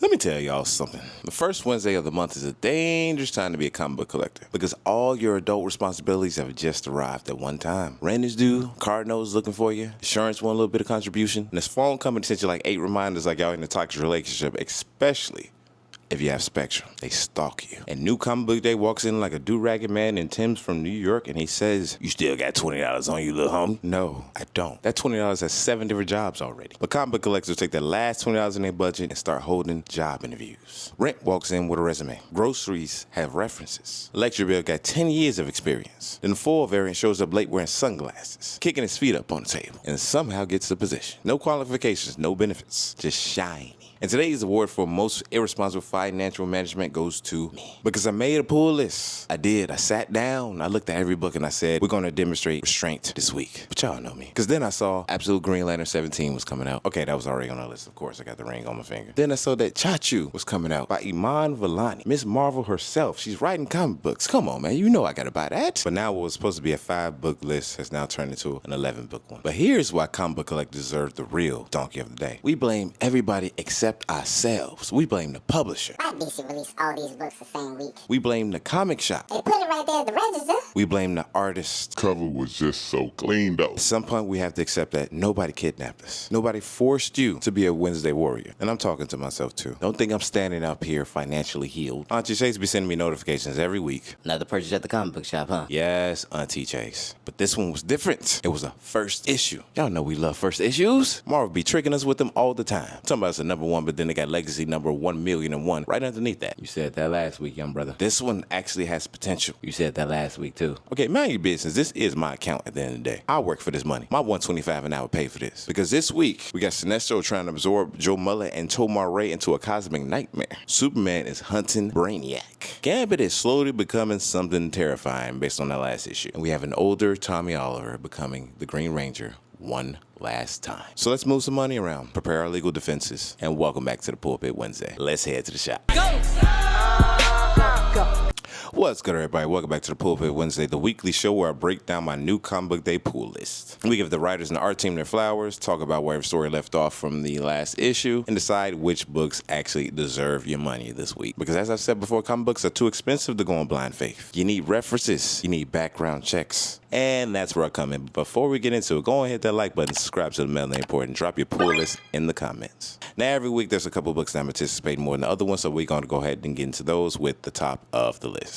Let me tell y'all something. The first Wednesday of the month is a dangerous time to be a comic book collector because all your adult responsibilities have just arrived at one time. Rent is due, card note is looking for you, insurance want a little bit of contribution, and this phone coming to send you like 8 reminders like y'all in a toxic relationship, especially if you have Spectrum. They stalk you. And New Comic Book Day walks in like a do-ragged man in Tim's from New York, and he says, "You still got $20 on you, little homie?" No, I don't. That $20 has 7 different jobs already. But comic book collectors take that last $20 in their budget and start holding job interviews. Rent walks in with a resume. Groceries have references. Lecture bill got 10 years of experience. Then the full variant shows up late wearing sunglasses, kicking his feet up on the table, and somehow gets the position. No qualifications, no benefits, just shiny. And today's award for most irresponsible financial management goes to me. Because I made a pull list. I did. I sat down. I looked at every book and I said, we're going to demonstrate restraint this week. But y'all know me. Because then I saw Absolute Green Lantern 17 was coming out. Okay, that was already on the list, of course. I got the ring on my finger. Then I saw that Chachu was coming out by Iman Vellani. Miss Marvel herself. She's writing comic books. Come on, man. You know I got to buy that. But now what was supposed to be a 5-book list has now turned into an 11-book one. But here's why comic book collectors deserve the real donkey of the day. We blame everybody except ourselves. We blame the publisher. Why DC release all these books the same week? We blame the comic shop. They put it right there at the register. We blame the artist. Cover was just so clean though. At some point, we have to accept that nobody kidnapped us. Nobody forced you to be a Wednesday warrior. And I'm talking to myself too. Don't think I'm standing up here financially healed. Auntie Chase be sending me notifications every week. Another purchase at the comic book shop, huh? Yes, Auntie Chase. But this one was different. It was a first issue. Y'all know we love first issues. Marvel be tricking us with them all the time. Talking about it's a #1, but then they got Legacy number 1,000,001 right underneath that. You said that last week, young brother. This one actually has potential. You said that last week, too. Okay, mind your business. This is my account at the end of the day. I work for this money. My $125 an hour pay for this. Because this week, we got Sinestro trying to absorb Joe Muller and Tomar Ray into a cosmic nightmare. Superman is hunting Brainiac. Gambit is slowly becoming something terrifying based on that last issue. And we have an older Tommy Oliver becoming the Green Ranger one last time. So let's move some money around, prepare our legal defenses, and welcome back to the Pulpit Wednesday. Let's head to the shop. Go! What's good, everybody? Welcome back to the Pulpit Wednesday, the weekly show where I break down my new comic book day pool list. We give the writers and the art team their flowers, talk about where every story left off from the last issue, and decide which books actually deserve your money this week. Because as I've said before, comic books are too expensive to go on blind faith. You need references, you need background checks, and that's where I come in. But before we get into it, go and hit that like button, subscribe to the Melanated Report, and drop your pool list in the comments. Now, every week there's a couple books that I'm anticipating more than the other ones, so we're going to go ahead and get into those with the top of the list.